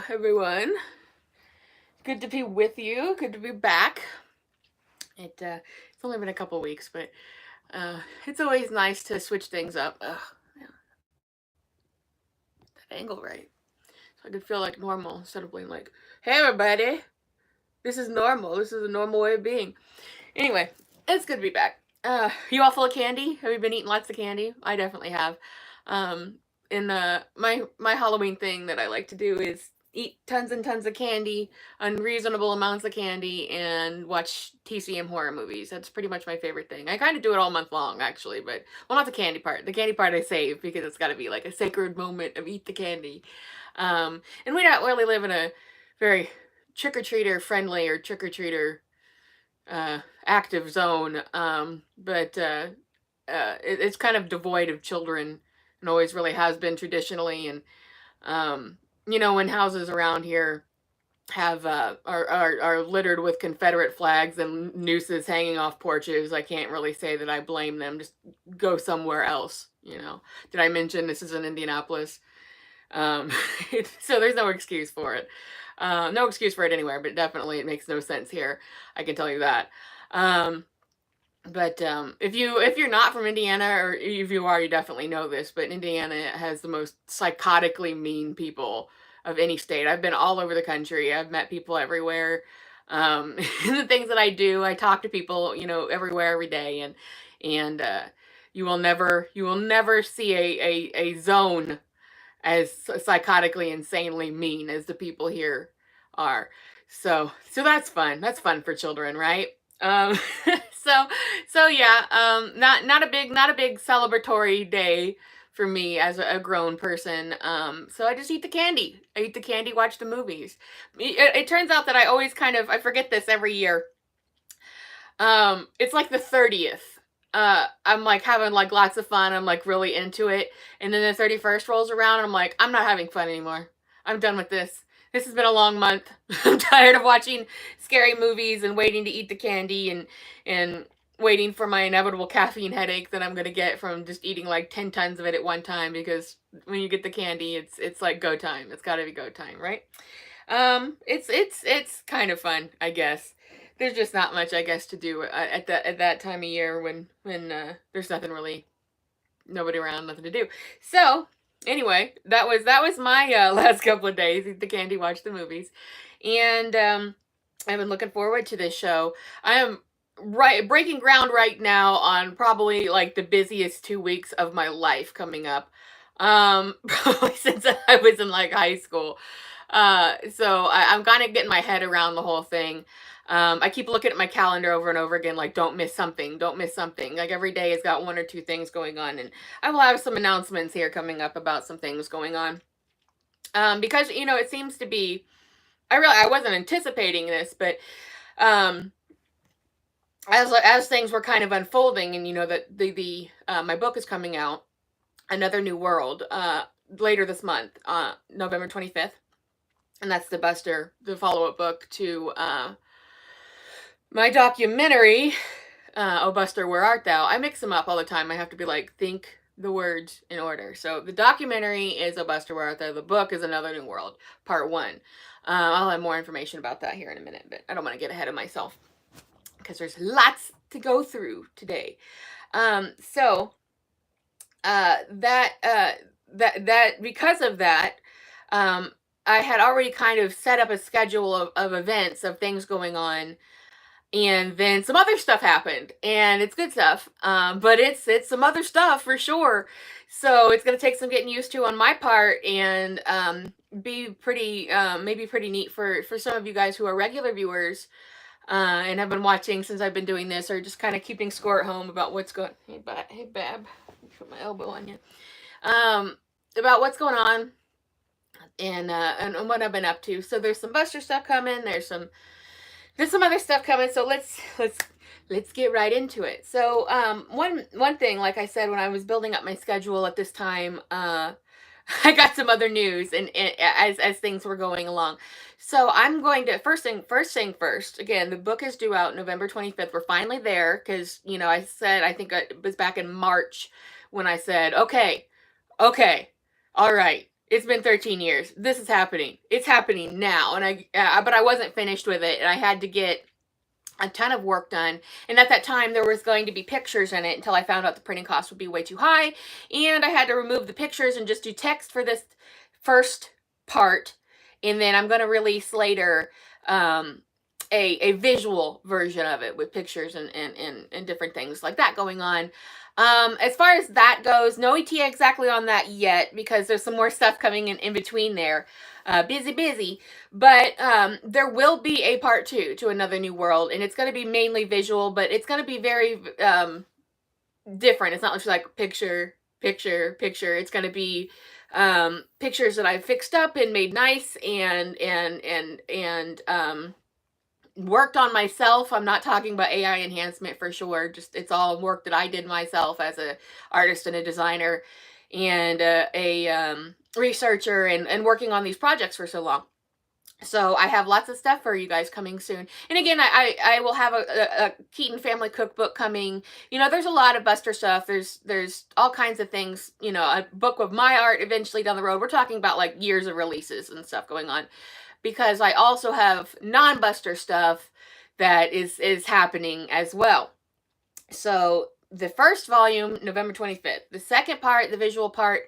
everyone. Good to be with you. Good to be back. It's only been a couple weeks, but it's always nice to switch things up. Ugh, yeah, that angle right, so I could feel like normal instead of being like, "Hey, everybody, this is normal. This is a normal way of being." Anyway, it's good to be back. You all full of candy? Have you been eating lots of candy? I definitely have. Um, in my Halloween thing that I like to do is eat tons and tons of candy, unreasonable amounts of candy, and watch TCM horror movies. That's pretty much my favorite thing. I kind of do it all month long, actually, but well, not the candy part. The candy part I save because it's got to be like a sacred moment of eat the candy. And we don't really live in a very trick or treater friendly or trick or treater active zone, but it's kind of devoid of children and always really has been traditionally. And when houses around here have are littered with Confederate flags and nooses hanging off porches, I can't really say that I blame them. Just go somewhere else. Did I mention this is in Indianapolis? Um, so there's no excuse for it. No excuse for it anywhere, but definitely it makes no sense here. I can tell you that. Um, but if you're not from Indiana, or if you are, you definitely know this. But Indiana has the most psychotically mean people of any state. I've been all over the country. I've met people everywhere. The things that I do, I talk to people, everywhere, every day, and you will never see a zone as psychotically insanely mean as the people here are. So that's fun. That's fun for children, right? Um, so so yeah, not a big celebratory day for me as a grown person. So I just eat the candy. I eat the candy, watch the movies. It turns out that I always I forget this every year. It's like the 30th. I'm like having like lots of fun. I'm like really into it. And then the 31st rolls around and I'm like, I'm not having fun anymore. I'm done with this. This has been a long month. I'm tired of watching scary movies and waiting to eat the candy and waiting for my inevitable caffeine headache that I'm gonna get from just eating like 10 tons of it at one time, because when you get the candy, it's like go time. It's gotta be go time, right? It's kind of fun, I guess. There's just not much, I guess, to do at that time of year when there's nothing really, nobody around, nothing to do. So anyway, that was my last couple of days. Eat the candy, watch the movies, and I've been looking forward to this show. I am breaking ground right now on probably like the busiest 2 weeks of my life coming up. Probably since I was in like high school. So I'm kind of getting my head around the whole thing. I keep looking at my calendar over and over again, like, don't miss something, don't miss something. Like, every day has got one or two things going on. And I will have some announcements here coming up about some things going on. Because, it seems to be, I wasn't anticipating this, but, as things were kind of unfolding, and that the my book is coming out, Another New World, later this month, November 25th. And that's the follow-up book to my documentary, Oh Buster, Where Art Thou? I mix them up all the time. I have to be like, think the words in order. So the documentary is Oh Buster, Where Art Thou? The book is Another New World, part one. I'll have more information about that here in a minute, but I don't want to get ahead of myself because there's lots to go through today. So that because of that, I had already kind of set up a schedule of events, of things going on, and then some other stuff happened, and it's good stuff, but it's some other stuff for sure. So it's gonna take some getting used to on my part, and be pretty maybe pretty neat for some of you guys who are regular viewers, and have been watching since I've been doing this, or just kind of keeping score at home about what's going. Hey, Bab, put my elbow on you. About what's going on, and what I've been up to. So there's some Buster stuff coming. There's some other stuff coming. So let's get right into it. So one thing, like I said, when I was building up my schedule at this time, I got some other news, and as things were going along. So I'm going to first thing first. Again, the book is due out November 25th. We're finally there, because I said, I think it was back in March when I said, okay, all right, It's been 13 years. This is happening. It's happening now. And but I wasn't finished with it, and I had to get a ton of work done. And at that time, there was going to be pictures in it until I found out the printing cost would be way too high. And I had to remove the pictures and just do text for this first part. And then I'm going to release later a visual version of it with pictures and different things like that going on. As far as that goes, no ETA exactly on that yet, because there's some more stuff coming in between there. Busy. But there will be a part 2 to Another New World, and it's going to be mainly visual, but it's going to be very different. It's not just like picture. It's going to be pictures that I've fixed up and made nice and worked on myself. I'm not talking about AI enhancement for sure. Just it's all work that I did myself as a artist and a designer and a researcher and working on these projects for so long. So I have lots of stuff for you guys coming soon. And again, I will have a Keaton family cookbook coming. You know, there's a lot of Buster stuff. There's all kinds of things, you know, a book of my art eventually down the road. We're talking about like years of releases and stuff going on, because I also have non-Buster stuff that is happening as well. So the first volume, November 25th. The second part, the visual part,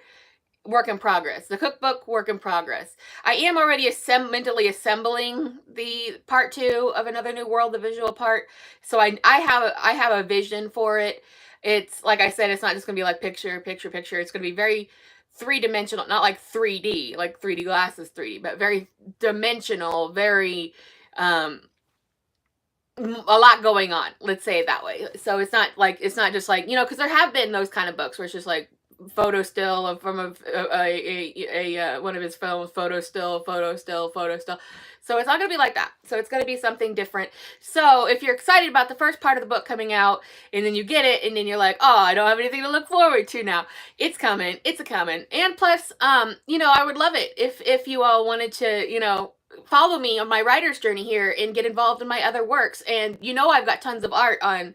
work in progress. The cookbook, work in progress. I am already mentally assembling the part 2 of Another New World, the visual part. So I have a vision for it. It's like I said, it's not just gonna be like picture. It's gonna be very three-dimensional, not like 3D, like 3D glasses 3D, but very dimensional, very a lot going on. Let's say it that way. So it's not just like, you know, because there have been those kind of books where it's just like photo still from one of his films, photo still. So it's not going to be like that. So it's going to be something different. So if you're excited about the first part of the book coming out, and then you get it, and then you're like, oh, I don't have anything to look forward to now. It's coming. It's coming. And plus, you know, I would love it if you all wanted to, you know, follow me on my writer's journey here and get involved in my other works. And you know, I've got tons of art on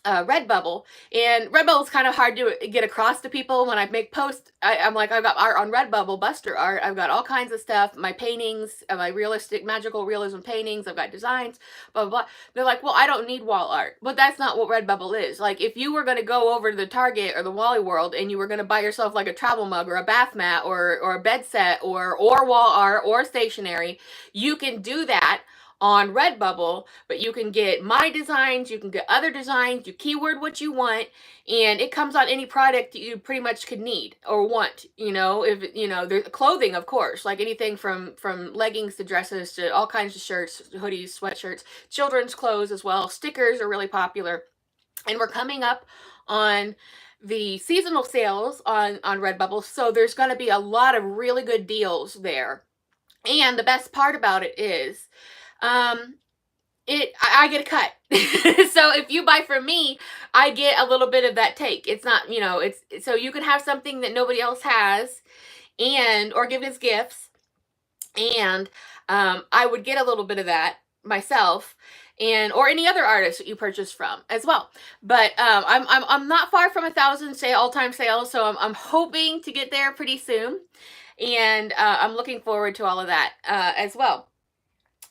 Redbubble, and Redbubble is kind of hard to get across to people. When I make posts, I'm like, I've got art on Redbubble, Buster art, I've got all kinds of stuff, my paintings, my realistic magical realism paintings, I've got designs, blah blah blah. They're like, well, I don't need wall art. But that's not what Redbubble is. Like, if you were going to go over to the Target or the Wally World and you were going to buy yourself like a travel mug or a bath mat or a bed set or wall art or stationery, you can do that on Redbubble, but you can get my designs, you can get other designs, you keyword what you want, and it comes on any product that you pretty much could need or want. You know, if you know, there's clothing, of course, like anything from leggings to dresses to all kinds of shirts, hoodies, sweatshirts, children's clothes as well. Stickers are really popular, and we're coming up on the seasonal sales on Redbubble, so there's going to be a lot of really good deals there. And the best part about it is I get a cut. So if you buy from me, I get a little bit of that take. It's not, you know, it's so you can have something that nobody else has, and or give as gifts, and I would get a little bit of that myself, and or any other artist that you purchase from as well. But I'm not far from 1,000 all-time sales, so I'm hoping to get there pretty soon, and I'm looking forward to all of that as well.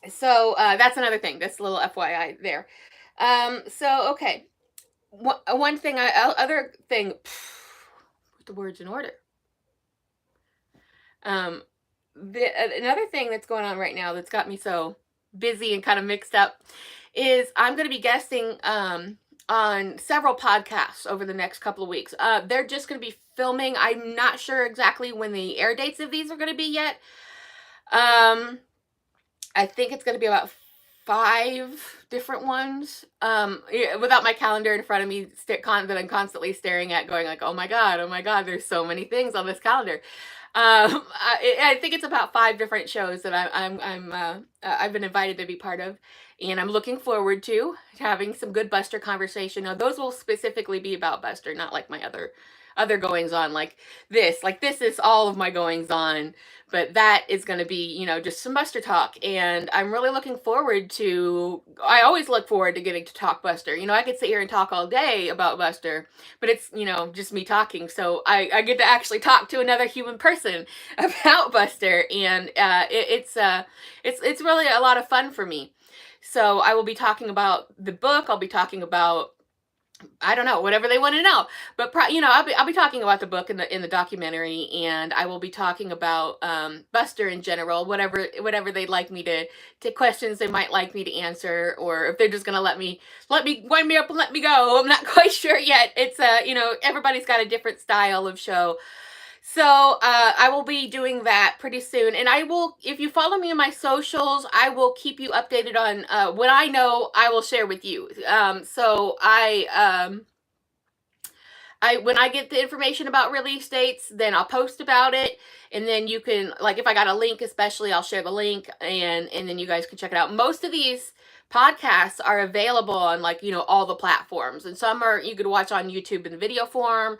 So that's another thing. That's a little FYI there. So okay, one thing. Other thing. Put the words in order. Another thing that's going on right now that's got me so busy and kind of mixed up is I'm going to be guesting on several podcasts over the next couple of weeks. They're just going to be filming. I'm not sure exactly when the air dates of these are going to be yet. I think it's going to be about 5 different ones. Without my calendar in front of me that I'm constantly staring at, going like, oh my god, there's so many things on this calendar. I think it's about 5 different shows that I've been invited to be part of, and I'm looking forward to having some good Buster conversation. Now, those will specifically be about Buster, not like my other other goings on, like this is all of my goings on, but that is going to be, just some Buster talk. And I'm really looking forward to, I always look forward to getting to talk Buster. I could sit here and talk all day about Buster, but it's, just me talking. So I get to actually talk to another human person about Buster. And it's really a lot of fun for me. So I will be talking about the book. I'll be talking about, I don't know, whatever they want to know. But I'll be talking about the book in the documentary, and I will be talking about Buster in general, whatever they'd like me to questions they might like me to answer, or if they're just gonna let me wind me up and let me go. I'm not quite sure yet. It's everybody's got a different style of show. So I will be doing that pretty soon, and I will, if you follow me on my socials, I will keep you updated on what I know. I will share with you. So I when I get the information about release dates, then I'll post about it, and then you can, like, if I got a link, especially, I'll share the link, and then you guys can check it out. Most of these podcasts are available on, like, all the platforms, and some are you could watch on YouTube in video form,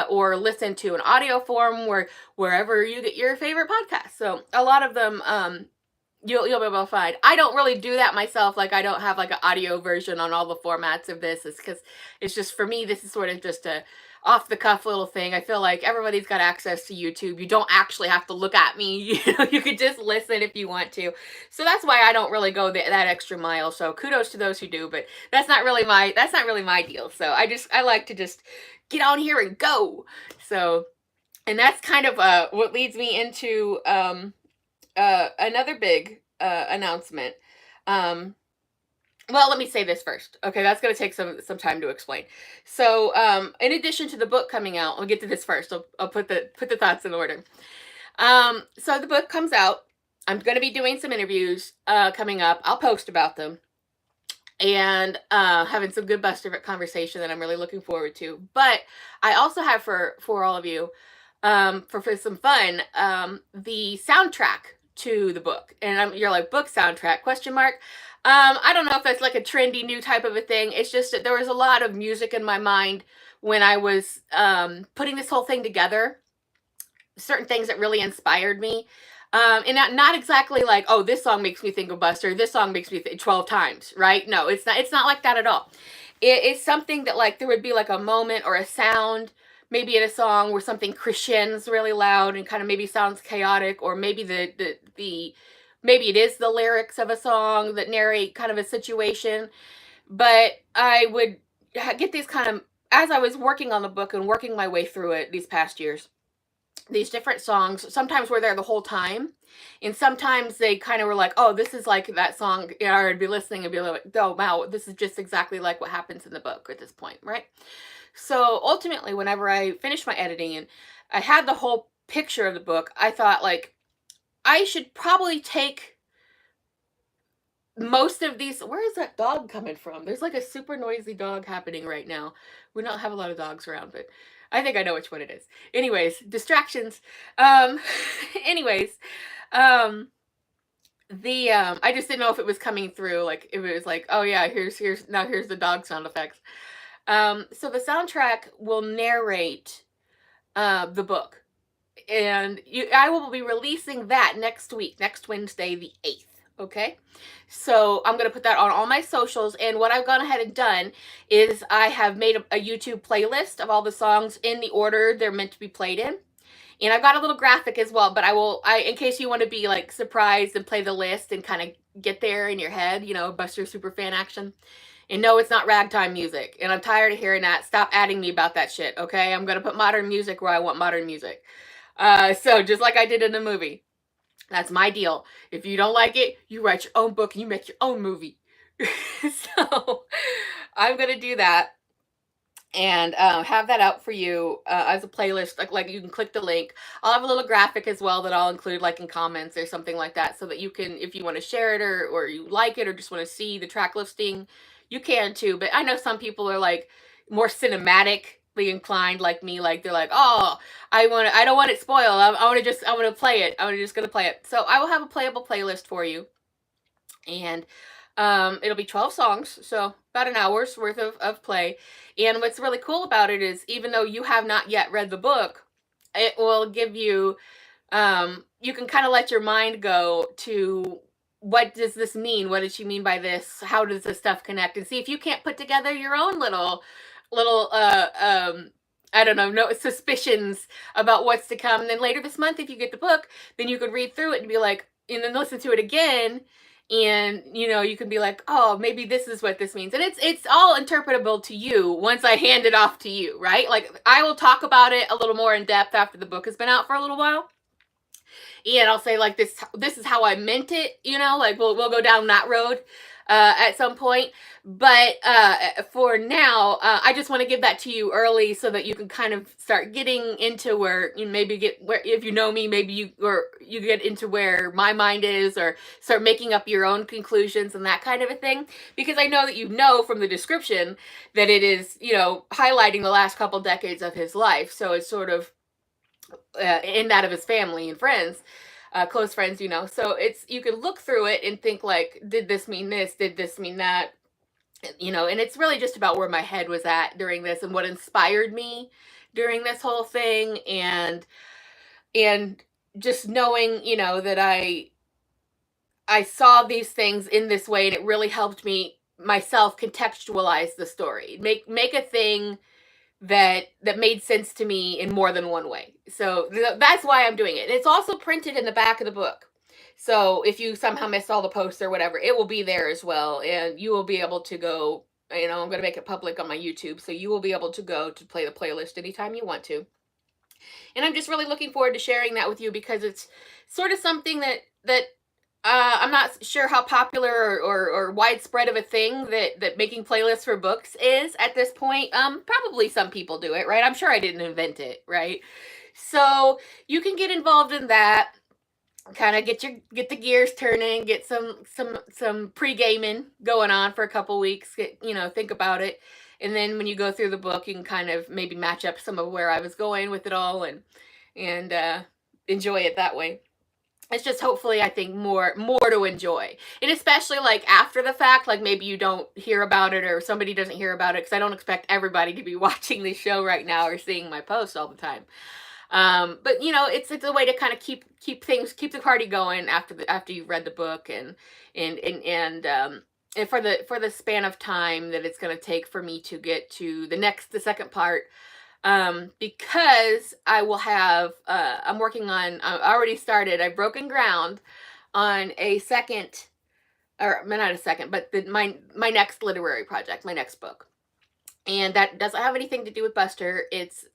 or listen to an audio form, wherever you get your favorite podcast. So a lot of them you'll be able to find. I don't really do that myself. Like, I don't have like an audio version on all the formats of this. It's because it's just, for me, this is sort of just a off the cuff little thing. I feel like everybody's got access to YouTube. You don't actually have to look at me. You could just listen if you want to. So that's why I don't really go that extra mile. So kudos to those who do, but that's not really my deal. So I like to just get on here and go. So, and that's kind of what leads me into another big announcement. Well, let me say this first. Okay, that's going to take some time to explain. So, in addition to the book coming out, I'll get to this first. I'll put the thoughts in order. So the book comes out. I'm going to be doing some interviews coming up. I'll post about them, and having some good Buster conversation that I'm really looking forward to. But I also have for all of you, for some fun, the soundtrack to the book. And you're like, book soundtrack, question mark. I don't know if that's like a trendy new type of a thing. It's just that there was a lot of music in my mind when I was putting this whole thing together. Certain things that really inspired me. And not exactly like, oh, this song makes me think of Buster, this song makes me think 12 times, right? No, it's not like that at all. It's something that, like, there would be like a moment or a sound, maybe in a song where something crescendos really loud and kind of maybe sounds chaotic, or maybe maybe it is the lyrics of a song that narrate kind of a situation. But I would get these kind of, as I was working on the book and working my way through it these past years, these different songs sometimes were there the whole time, and sometimes they kind of were like, oh, this is like that song, I'd be listening and be like, oh wow, this is just exactly like what happens in the book at this point, right? So ultimately, whenever I finished my editing and I had the whole picture of the book, I thought, like, I should probably take most of these. Where is that dog coming from? There's like a super noisy dog happening right now. We don't have a lot of dogs around, but I think I know which one it is. Anyways, distractions. Anyways, I just didn't know if it was coming through, like, if it was like, oh yeah, here's the dog sound effects. So the soundtrack will narrate the book, and I will be releasing that next week, next Wednesday, the 8th. Okay, so I'm going to put that on all my socials, and what I've gone ahead and done is I have made a YouTube playlist of all the songs in the order they're meant to be played in, and I've got a little graphic as well, but in case you want to be like surprised and play the list and kind of get there in your head, Buster Superfan action. And no, it's not ragtime music, and I'm tired of hearing that. Stop adding me about that shit, okay? I'm going to put modern music where I want modern music. So just like I did in the movie. That's my deal. If you don't like it, you write your own book and you make your own movie. So I'm going to do that and have that out for you as a playlist. Like you can click the link. I'll have a little graphic as well that I'll include, like, in comments or something like that, so that you can, if you want to share it or you like it or just want to see the track listing, you can too. But I know some people are like more cinematically inclined, like me. Like, they're like, oh, I don't want it spoiled. I want to play it. I'm just going to play it. So I will have a playable playlist for you. And It'll be 12 songs, so about an hour's worth of play. And what's really cool about it is, even though you have not yet read the book, it will give you, you can kind of let your mind go to, what does this mean? What did she mean by this? How does this stuff connect? And see if you can't put together your own little I don't know, no suspicions about what's to come. And then later this month, if you get the book, then you could read through it and be like, and then listen to it again, and you can be like, oh, maybe this is what this means. And it's all interpretable to you once I hand it off to you, right? Like, I will talk about it a little more in depth after the book has been out for a little while, and I'll say, like, this is how I meant it, like, we'll go down that road at some point. But for now, I just want to give that to you early so that you can kind of start getting into where you maybe get, where, if you know me, maybe you get into where my mind is, or start making up your own conclusions and that kind of a thing. Because I know that from the description that it is, highlighting the last couple decades of his life. So it's sort of in that of his family and friends, close friends, so it's, you can look through it and think, like, did this mean this, did this mean that, and it's really just about where my head was at during this, and what inspired me during this whole thing, and just knowing, that I saw these things in this way, and it really helped me myself contextualize the story, make a thing that made sense to me in more than one way. So that's why I'm doing it. And it's also printed in the back of the book. So if you somehow missed all the posts or whatever, it will be there as well. And you will be able to go, I'm going to make it public on my YouTube. So you will be able to go to play the playlist anytime you want to. And I'm just really looking forward to sharing that with you, because it's sort of something that I'm not sure how popular or widespread of a thing that making playlists for books is at this point. Probably some people do it, right? I'm sure I didn't invent it, right? So you can get involved in that, kind of get the gears turning, get some pre-gaming going on for a couple weeks, think about it. And then when you go through the book, you can kind of maybe match up some of where I was going with it all, and enjoy it that way. It's just, hopefully, I think more to enjoy. And especially, like, after the fact, like, maybe you don't hear about it, or somebody doesn't hear about it, because I don't expect everybody to be watching this show right now or seeing my posts all the time. But it's a way to kind of keep the party going after you've read the book, and for the span of time that it's going to take for me to get to the second part. Because I will have, I'm working on, I already started, I've broken ground on a second, or not a second, but my next literary project, my next book. And that doesn't have anything to do with Buster. It's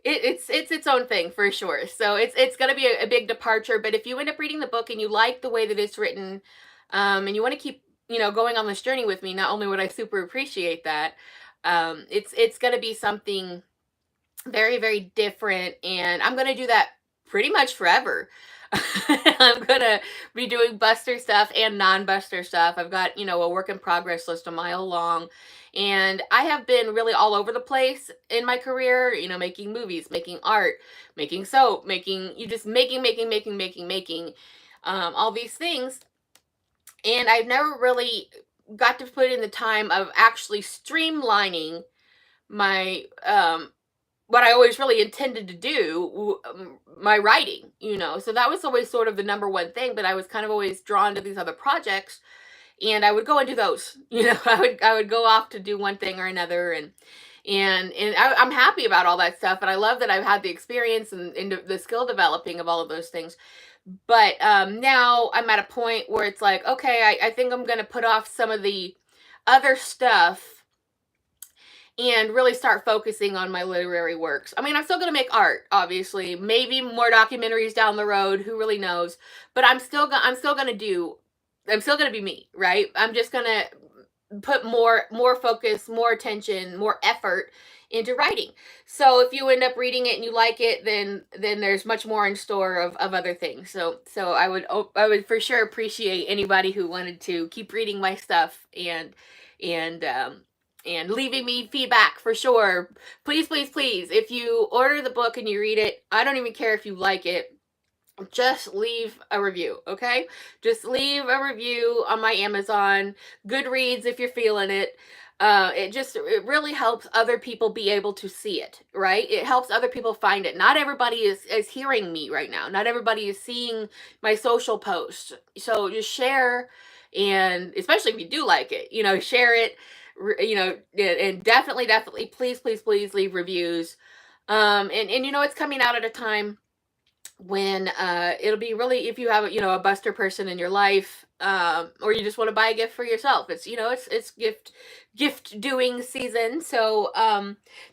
its own thing, for sure. So it's going to be a big departure. But if you end up reading the book and you like the way that it's written, and you want to keep, going on this journey with me, not only would I super appreciate that, it's going to be something very, very different, and I'm going to do that pretty much forever. I'm going to be doing Buster stuff and non-Buster stuff. I've got, a work in progress list a mile long, and I have been really all over the place in my career, making movies, making art, making soap, making all these things. And I've never really got to put in the time of actually streamlining my what I always really intended to do, my writing, so that was always sort of the number one thing. But I was kind of always drawn to these other projects, and I would go and do those. I would go off to do one thing or another, and I'm happy about all that stuff, and I love that I've had the experience and the skill developing of all of those things. But now I'm at a point where it's like, okay, I think I'm going to put off some of the other stuff and really start focusing on my literary works. I mean, I'm still going to make art, obviously, maybe more documentaries down the road, who really knows, but I'm still going to be me, right? I'm just going to put more focus, more attention, more effort into writing. So if you end up reading it and you like it, then there's much more in store of other things. So I would for sure appreciate anybody who wanted to keep reading my stuff and leaving me feedback, for sure. Please, please, please, if you order the book and you read it, I don't even care if you like it. just leave a review, okay? Just leave a review on my Amazon, Goodreads if you're feeling it. It really helps other people be able to see it, right? It helps other people find it. Not everybody is hearing me right now. Not everybody is seeing my social posts. So just share, and especially if you do like it, share it, and definitely please leave reviews. And it's coming out at a time when it'll be really, if you have a Buster person in your life, or you just want to buy a gift for yourself, it's gift doing season. So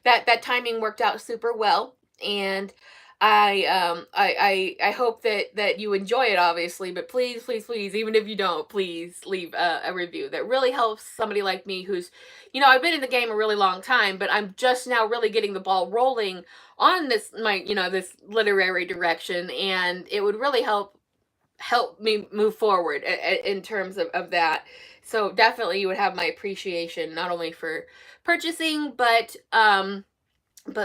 that timing worked out super well. And I hope that you enjoy it, obviously, but please, even if you don't, please leave a review. That really helps somebody like me who's, I've been in the game a really long time, but I'm just now really getting the ball rolling on this literary direction, and it would really help me move forward in terms of that. So definitely you would have my appreciation, not only for purchasing, but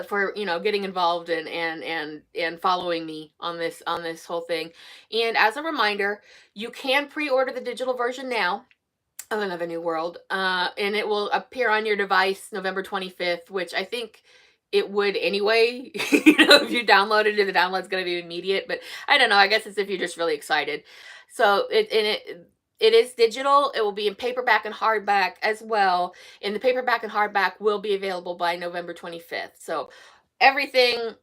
for getting involved and following me on this whole thing. And as a reminder, you can pre-order the digital version now of Another New World, and it will appear on your device November 25th, which I think it would anyway. If you downloaded it, the download's going to be immediate, but I don't know, I guess it's if you're just really excited. So it is digital. It will be in paperback and hardback as well, and the paperback and hardback will be available by November 25th. So everything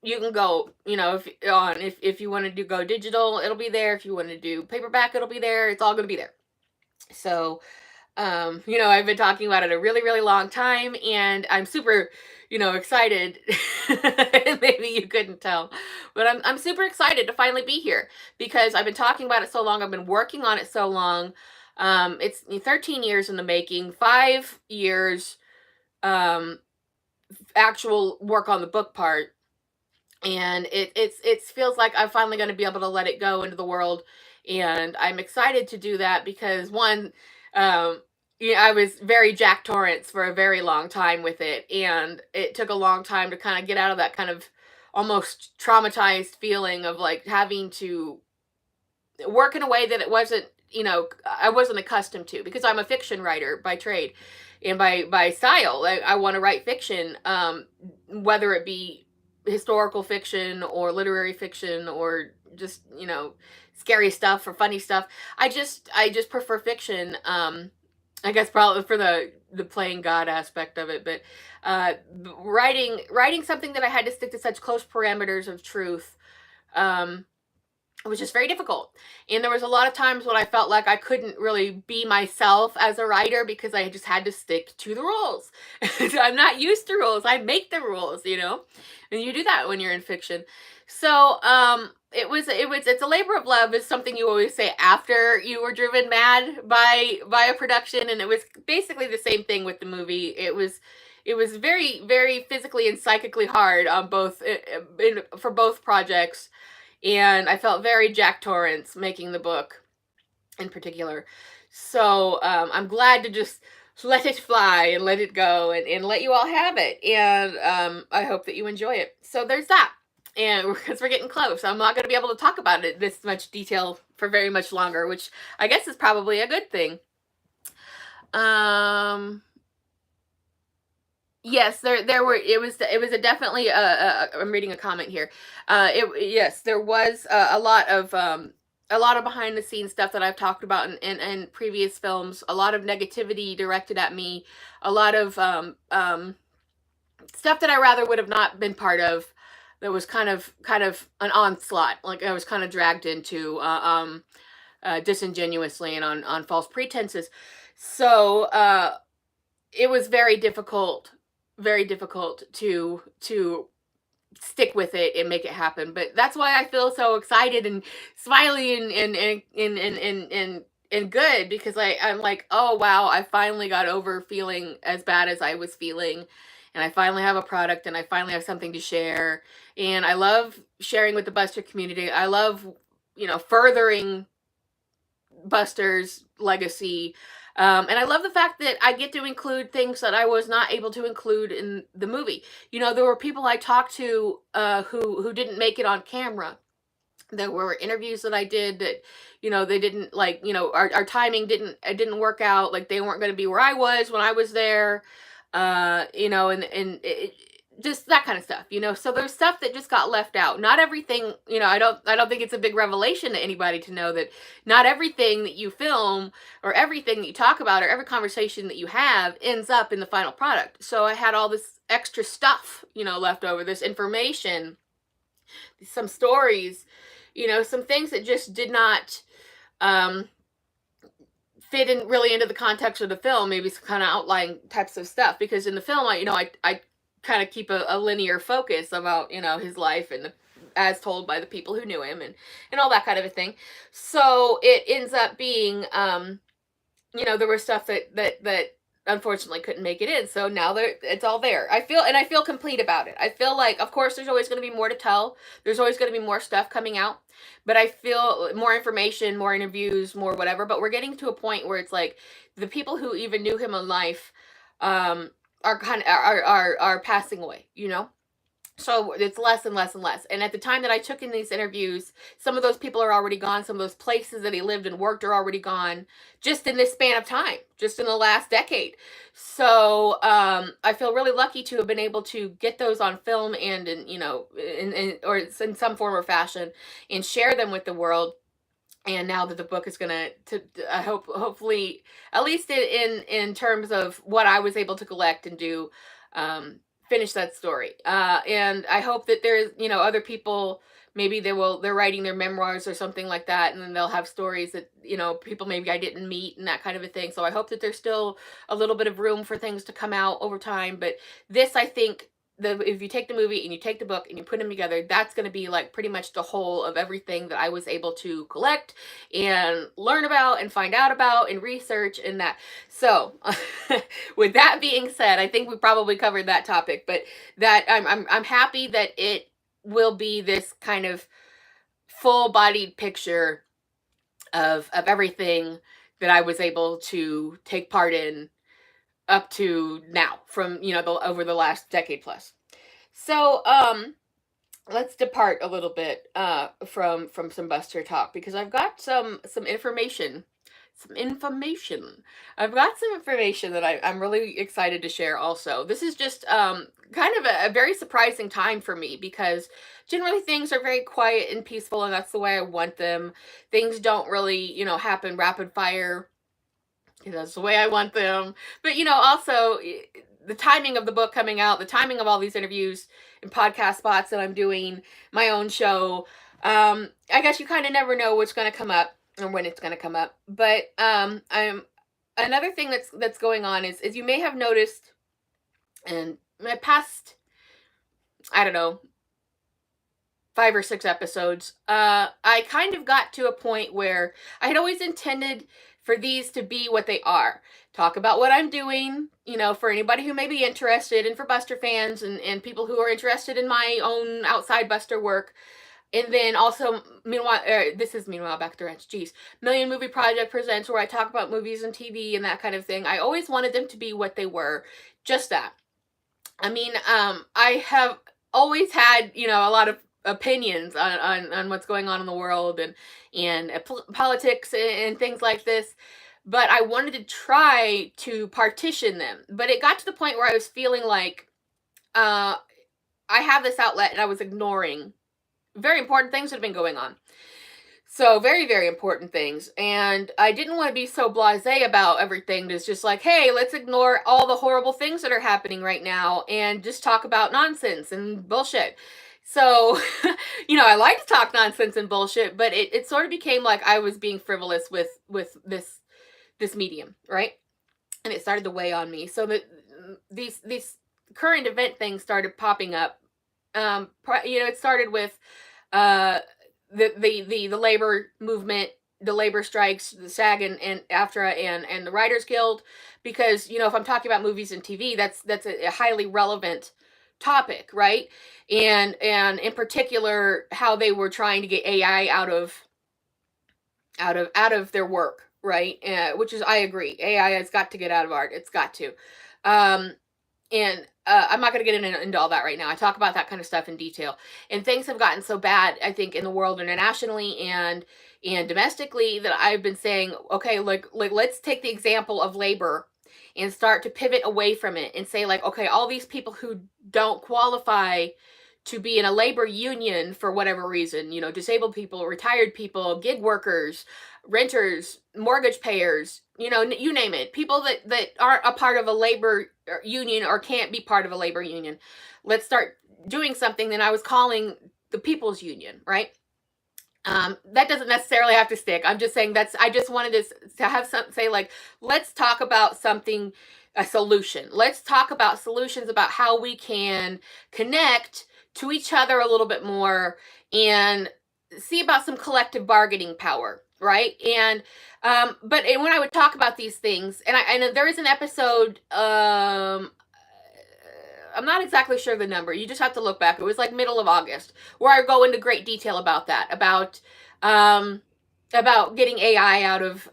you can go, if you want to go digital, it'll be there. If you want to do paperback, it'll be there. It's all going to be there. So I've been talking about it a really, really long time, and I'm super, excited. Maybe you couldn't tell, but I'm super excited to finally be here, because I've been talking about it so long. I've been working on it so long. It's 13 years in the making, 5 years actual work on the book part, and it feels like I'm finally going to be able to let it go into the world. And I'm excited to do that because, one, I was very Jack Torrance for a very long time with it, and it took a long time to kind of get out of that kind of almost traumatized feeling of like having to work in a way that it wasn't, I wasn't accustomed to, because I'm a fiction writer by trade and by style. I want to write fiction, whether it be historical fiction or literary fiction or just scary stuff or funny stuff. I just prefer fiction. I guess probably for the playing God aspect of it, but writing something that I had to stick to such close parameters of truth, it was just very difficult. And there was a lot of times when I felt like I couldn't really be myself as a writer because I just had to stick to the rules. I'm not used to rules. I make the rules, and you do that when you're in fiction. So it's a labor of love, is something you always say after you were driven mad by a production. And it was basically the same thing with the movie. It was very, very physically and psychically hard on for both projects. And I felt very Jack Torrance making the book in particular. So I'm glad to just let it fly and let it go and let you all have it. And I hope that you enjoy it. So there's that. And because we're getting close, I'm not going to be able to talk about it this much detail for very much longer, which I guess is probably a good thing. Yes, there were. It was a definitely. I'm reading a comment here. Yes, there was a lot of behind the scenes stuff that I've talked about in previous films. A lot of negativity directed at me. A lot of stuff that I rather would have not been part of. That was kind of an onslaught. Like I was kind of dragged into disingenuously and on false pretenses. So it was very difficult to stick with it and make it happen. But that's why I feel so excited and smiley and good, because I'm like, oh wow, I finally got over feeling as bad as I was feeling, and I finally have a product, and I finally have something to share. And I love sharing with the Buster community. I love furthering Buster's legacy. And I love the fact that I get to include things that I was not able to include in the movie. There were people I talked to who didn't make it on camera. There were interviews that I did that, they didn't like, our timing didn't work out. Like they weren't going to be where I was when I was there. And just that kind of stuff, So there's stuff that just got left out. Not everything, I don't think it's a big revelation to anybody to know that not everything that you film or everything that you talk about or every conversation that you have ends up in the final product. So I had all this extra stuff, left over, this information, some stories, some things that just did not um, fit in really into the context of the film, maybe some kind of outlying types of stuff. Because in the film, I kind of keep a linear focus about, his life and as told by the people who knew him and all that kind of a thing. So it ends up being, there was stuff that unfortunately couldn't make it in. So now it's all there. I feel complete about it. I feel like, of course, there's always going to be more to tell. There's always going to be more stuff coming out, but I feel more information, more interviews, more whatever. But we're getting to a point where it's like the people who even knew him in life, are kind of are passing away. So it's less and less and less. And at the time that I took in these interviews, some of those people are already gone. Some of those places that he lived and worked are already gone, just in this span of time, just in the last decade. So I feel really lucky to have been able to get those on film and or in some form or fashion, and share them with the world. And now that the book is gonna, I hopefully, at least in terms of what I was able to collect and do, finish that story. And I hope that there's, other people, maybe they're writing their memoirs or something like that, and then they'll have stories that, people maybe I didn't meet and that kind of a thing. So I hope that there's still a little bit of room for things to come out over time. But this, I think, if you take the movie and you take the book and you put them together, that's going to be like pretty much the whole of everything that I was able to collect and learn about and find out about and research and that. So with that being said, I think we probably covered that topic, but that I'm happy that it will be this kind of full-bodied picture of everything that I was able to take part in up to now, from over the last decade plus. So let's depart a little bit from some Buster talk, because I've got some information. I've got some information that I'm really excited to share also. This is just kind of a very surprising time for me, because generally things are very quiet and peaceful, and that's the way I want them. Things don't really, happen rapid fire. That's the way I want them. But, also the timing of the book coming out, the timing of all these interviews and podcast spots that I'm doing, my own show. I guess you kind of never know what's going to come up or when it's going to come up. But another thing that's going on is you may have noticed in my past, I don't know, 5 or 6 episodes, I kind of got to a point where I had always intended for these to be what they are. Talk about what I'm doing, for anybody who may be interested, and for Buster fans and people who are interested in my own outside Buster work. And then also, Meanwhile Back at the Ranch, Million Movie Project Presents, where I talk about movies and TV and that kind of thing. I always wanted them to be what they were, just that. I mean, I have always had, a lot of opinions on what's going on in the world and politics and things like this, but I wanted to try to partition them. But it got to the point where I was feeling like I have this outlet, and I was ignoring very important things that have been going on. So very, very important things. And I didn't want to be so blasé about everything. It's just like, hey, let's ignore all the horrible things that are happening right now and just talk about nonsense and bullshit. So, I like to talk nonsense and bullshit, but it sort of became like I was being frivolous with this medium, right? And it started to weigh on me. So that these current event things started popping up. It started with the labor movement, the labor strikes, the SAG and AFTRA and the Writers Guild, because if I'm talking about movies and TV, that's a highly relevant topic, right? And in particular, how they were trying to get AI out of their work, right? Which is, I agree, AI has got to get out of art. It's got to. and I'm not going to get into all that right now. I talk about that kind of stuff in detail. And things have gotten so bad, I think, in the world internationally and domestically, that I've been saying, okay, like let's take the example of labor and start to pivot away from it and say, like, okay, all these people who don't qualify to be in a labor union for whatever reason, you know, disabled people, retired people, gig workers, renters, mortgage payers, you know, you name it, people that aren't a part of a labor union or can't be part of a labor union. Let's start doing something that I was calling the People's Union, right? That doesn't necessarily have to stick. I'm just saying I just wanted to have some say, like, let's talk about something, a solution. Let's talk about solutions about how we can connect to each other a little bit more and see about some collective bargaining power, right? And but when I would talk about these things, and there is an episode, I'm not exactly sure the number. You just have to look back. It was like middle of August, where I go into great detail about that, um, about getting AI out of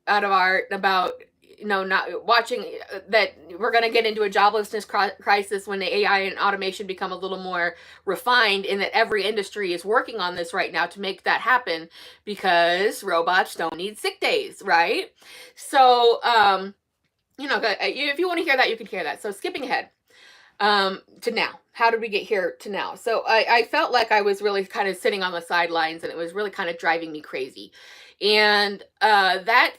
art, about, you know, not watching that we're going to get into a joblessness crisis when the AI and automation become a little more refined, and that every industry is working on this right now to make that happen, because robots don't need sick days, right? So, you know, if you want to hear that, you can hear that. So skipping ahead to now. How did we get here to now? So I felt like I was really kind of sitting on the sidelines, and it was really kind of driving me crazy. And that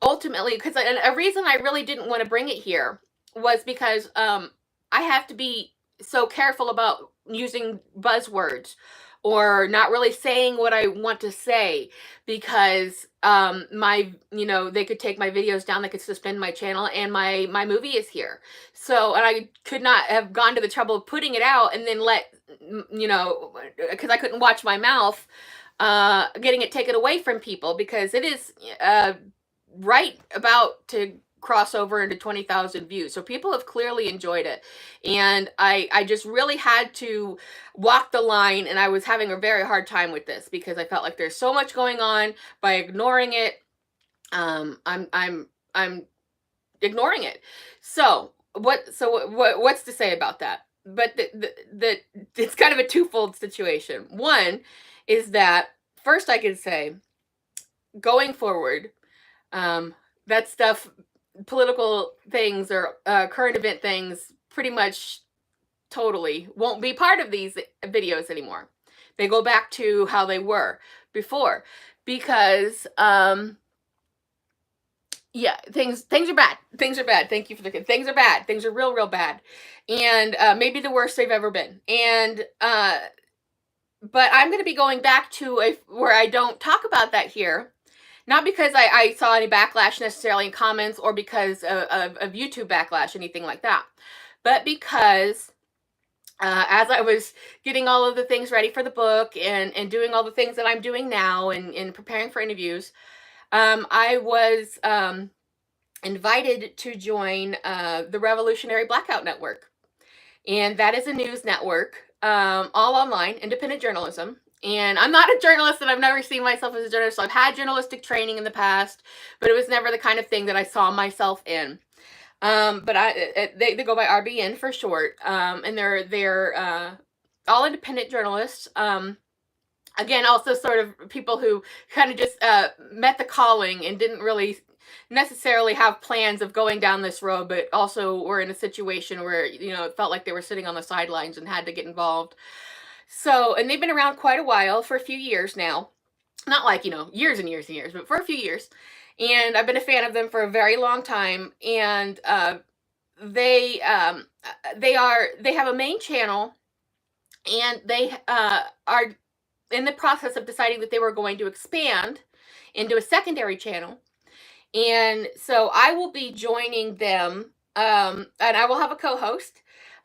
ultimately, because a reason I really didn't want to bring it here was because I have to be so careful about using buzzwords or not really saying what I want to say, because they could take my videos down, they could suspend my channel, and my movie is here. So, and I could not have gone to the trouble of putting it out and then because I couldn't watch my mouth, getting it taken away from people, because it is right about to cross over into 20,000 views. So people have clearly enjoyed it. And I just really had to walk the line, and I was having a very hard time with this because I felt like there's so much going on. By ignoring it, I'm ignoring it. So what's to say about that? But it's kind of a twofold situation. One is that, first, I can say, going forward, that stuff, political things or current event things, pretty much totally won't be part of these videos anymore. They go back to how they were before, because yeah, things are bad. Things are bad. Thank you for the things are bad. Things are real bad, and maybe the worst they've ever been. And but I'm going to be going back to where I don't talk about that here. Not because I saw any backlash necessarily in comments, or because of YouTube backlash, anything like that, but because as I was getting all of the things ready for the book and doing all the things that I'm doing now and preparing for interviews, I was invited to join the Revolutionary Blackout Network. And that is a news network, all online, independent journalism. And I'm not a journalist, and I've never seen myself as a journalist. So I've had journalistic training in the past, but it was never the kind of thing that I saw myself in. But they go by RBN for short, and they're all independent journalists. Again, also sort of people who kind of just met the calling and didn't really necessarily have plans of going down this road, but also were in a situation where, it felt like they were sitting on the sidelines and had to get involved. So, and they've been around quite a while, for a few years now. Not like, years and years and years, but for a few years. And I've been a fan of them for a very long time. And they have a main channel, and they are in the process of deciding that they were going to expand into a secondary channel. And so I will be joining them, and I will have a co-host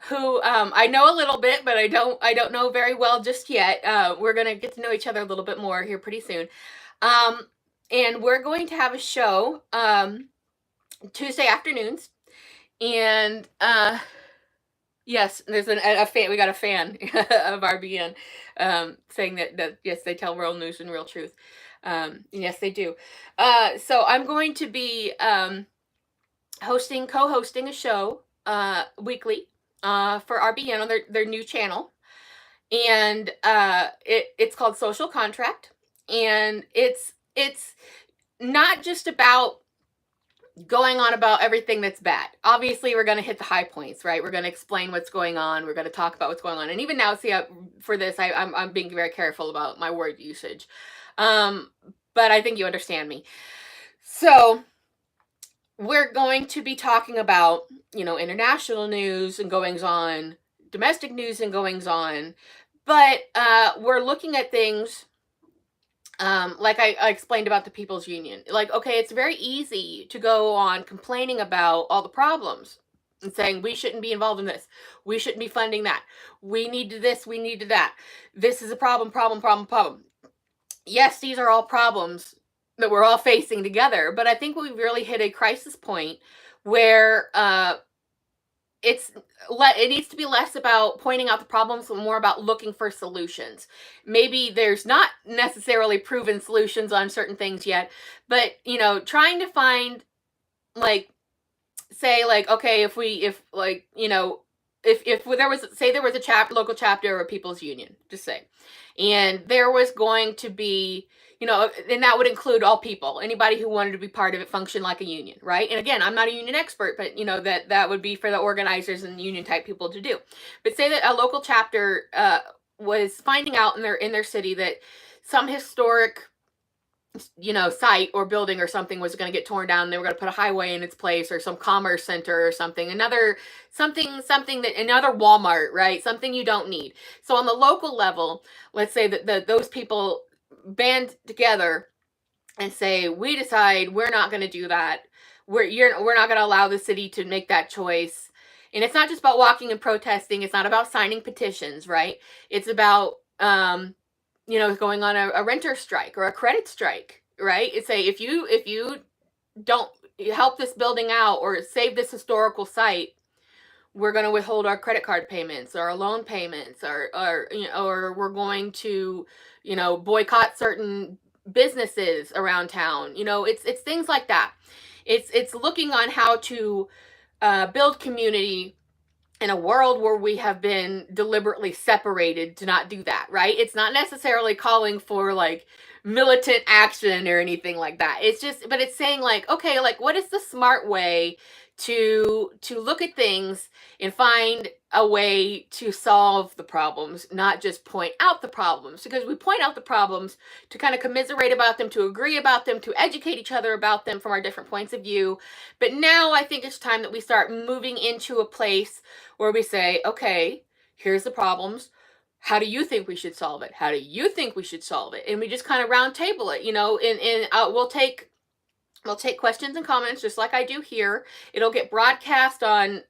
who I know a little bit, but I don't know very well just yet. We're gonna get to know each other a little bit more here pretty soon, and we're going to have a show Tuesday afternoons. And yes, there's a fan. We got a fan of RBN saying that yes, they tell real news and real truth. Yes, they do. So I'm going to be co-hosting a show weekly for RBN on their new channel, and it's called Social Contract, and it's not just about going on about everything that's bad. Obviously, we're going to hit the high points, right? We're going to explain what's going on. We're going to talk about what's going on. And even now, see, for this, I'm being very careful about my word usage. But I think you understand me. So we're going to be talking about, international news and goings on, domestic news and goings on. But we're looking at things like I explained about the People's Union. Like, okay, it's very easy to go on complaining about all the problems and saying we shouldn't be involved in this, we shouldn't be funding that, we need to this, we need to that, this is a problem. Yes, these are all problems that we're all facing together, but I think we've really hit a crisis point where it needs to be less about pointing out the problems and more about looking for solutions. Maybe there's not necessarily proven solutions on certain things yet, but trying to find, like, say, like, okay, if there was, say, there was a local chapter of a People's Union, just say, and there was going to be, and that would include all people, anybody who wanted to be part of it, function like a union, right? And again, I'm not a union expert, but that would be for the organizers and union type people to do. But say that a local chapter was finding out in their city that some historic site or building or something was going to get torn down, and they were going to put a highway in its place, or some commerce center or something, another Walmart, right? Something you don't need. So on the local level, let's say that those people band together and say, we decide we're not going to do that. We're not going to allow the city to make that choice. And it's not just about walking and protesting. It's not about signing petitions, right? It's about going on a renter strike or a credit strike, right? It's if you don't help this building out or save this historical site, we're going to withhold our credit card payments or our loan payments, or we're going to boycott certain businesses around town. It's things like that. It's looking on how to build community in a world where we have been deliberately separated to not do that, right? It's not necessarily calling for like militant action or anything like that. But it's saying, like, okay, like, what is the smart way to look at things and find a way to solve the problems, not just point out the problems, because we point out the problems to kind of commiserate about them, to agree about them, to educate each other about them from our different points of view. But now I think it's time that we start moving into a place where we say, okay, here's the problems. How do you think we should solve it? How do you think we should solve it? And we just kind of round table it, and we'll take questions and comments just like I do here. It'll get broadcast on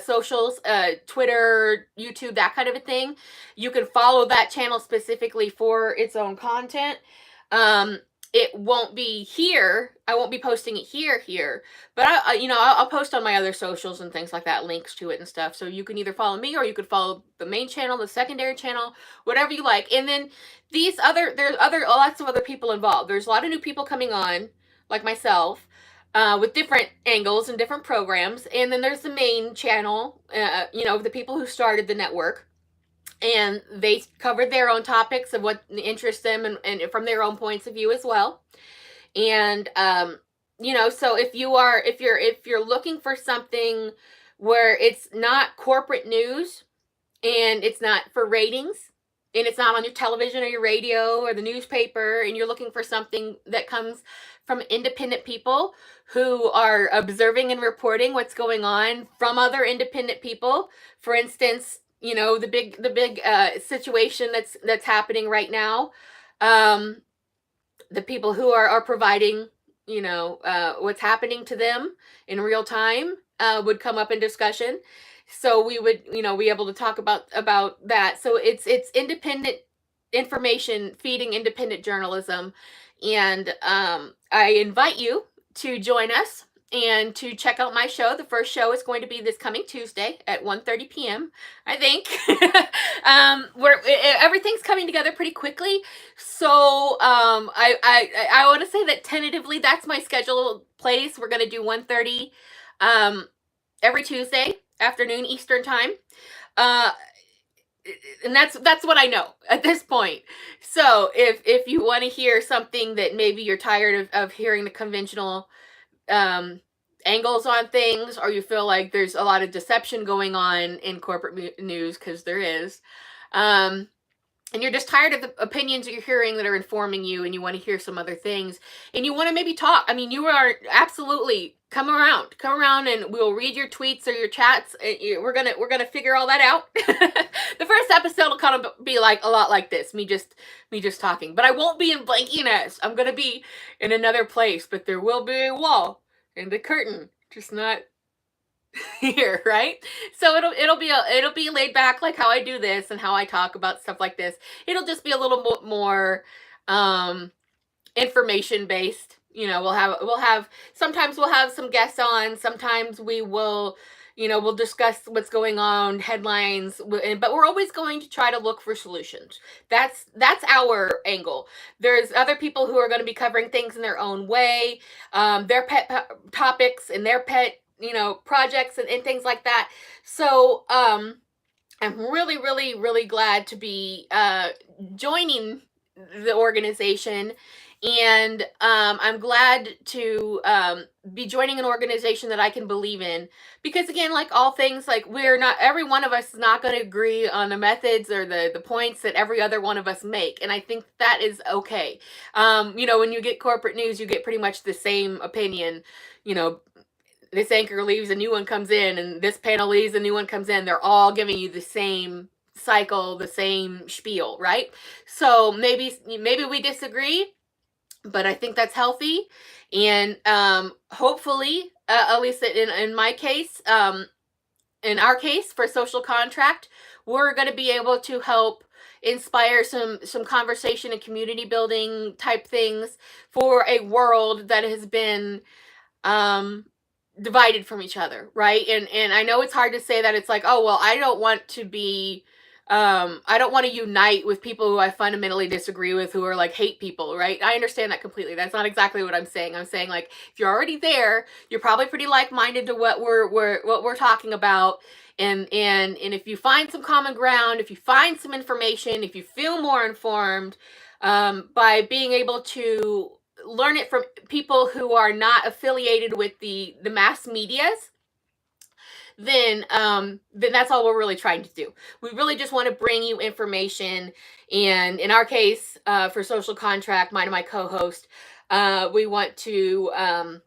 socials, Twitter, YouTube, that kind of a thing. You can follow that channel specifically for its own content. It won't be here. I won't be posting it here, but I'll post on my other socials and things like that, links to it and stuff. So you can either follow me, or you could follow the main channel, the secondary channel, whatever you like. And then there's lots of other people involved. There's a lot of new people coming on, like myself, with different angles and different programs. And then there's the main channel, the people who started the network. And they covered their own topics of what interests them, and from their own points of view as well. And so if you're looking for something where it's not corporate news, and it's not for ratings, and it's not on your television or your radio or the newspaper, and you're looking for something that comes from independent people who are observing and reporting what's going on from other independent people, for instance, the big situation that's happening right now, the people who are providing, what's happening to them in real time, would come up in discussion. So we would, be able to talk about that. So it's independent information feeding independent journalism. And I invite you to join us and to check out my show. The first show is going to be this coming Tuesday at 1:30 p.m. I think. Everything's coming together pretty quickly. So I want to say that tentatively that's my scheduled place. We're going to do 1:30 every Tuesday afternoon Eastern time. Uh, and that's what I know at this point. So if you want to hear something that maybe you're tired of hearing the conventional um, angles on things, or you feel like there's a lot of deception going on in corporate news, because there is, um, and you're just tired of the opinions that you're hearing that are informing you, and you want to hear some other things, and you want to maybe talk. I mean, you are absolutely come around, and we'll read your tweets or your chats. We're gonna figure all that out. The first episode will kind of be like a lot like this, me just talking, but I won't be in Blankiness. I'm gonna be in another place, but there will be a wall and a curtain, just not here, right? So it'll be laid back, like how I do this and how I talk about stuff like this. It'll just be a little more um information based. We'll have sometimes we'll have some guests on, sometimes we will, we'll discuss what's going on, headlines, but we're always going to try to look for solutions. That's our angle. There's other people who are going to be covering things in their own way, their pet topics and their pet, projects and things like that. So I'm really, really, really glad to be joining the organization. And I'm glad to be joining an organization that I can believe in. Because again, like all things, like every one of us is not going to agree on the methods or the points that every other one of us make. And I think that is okay. When you get corporate news, you get pretty much the same opinion. This anchor leaves, a new one comes in, and this panel leaves, a new one comes in. They're all giving you the same cycle, the same spiel, right? So maybe we disagree, but I think that's healthy. And hopefully, at least in my case, in our case for social contract, we're going to be able to help inspire some conversation and community building type things for a world that has been divided from each other, right? And I know it's hard to say that. It's like, oh well, I don't want to unite with people who I fundamentally disagree with, who are like hate people, right? I understand that completely. That's not exactly what I'm saying. I'm saying, like, if you're already there, you're probably pretty like-minded to what we're talking about. And if you find some common ground, if you find some information, if you feel more informed by being able to learn it from people who are not affiliated with the mass medias, then that's all we're really trying to do. We really just want to bring you information. And in our case, for social contract, mine and my co-host, we want to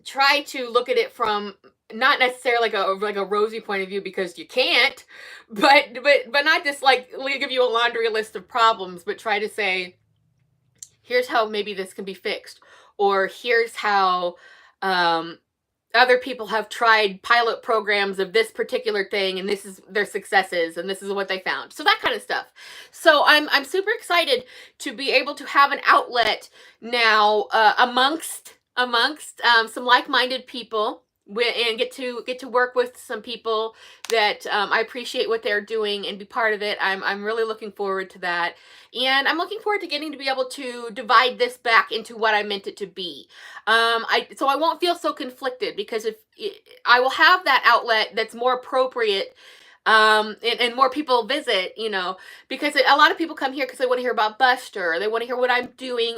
try to look at it from not necessarily like a rosy point of view, because you can't, but not just like give you a laundry list of problems, but try to say, here's how maybe this can be fixed, or here's how other people have tried pilot programs of this particular thing, and this is their successes, and this is what they found. So that kind of stuff. So I'm super excited to be able to have an outlet now amongst some like-minded people, and get to work with some people that I appreciate what they're doing and be part of it. I'm really looking forward to that. And I'm looking forward to getting to be able to divide this back into what I meant it to be. So I won't feel so conflicted, because if I will have that outlet that's more appropriate, and more people visit, because a lot of people come here because they want to hear about Buster, or they want to hear what I'm doing,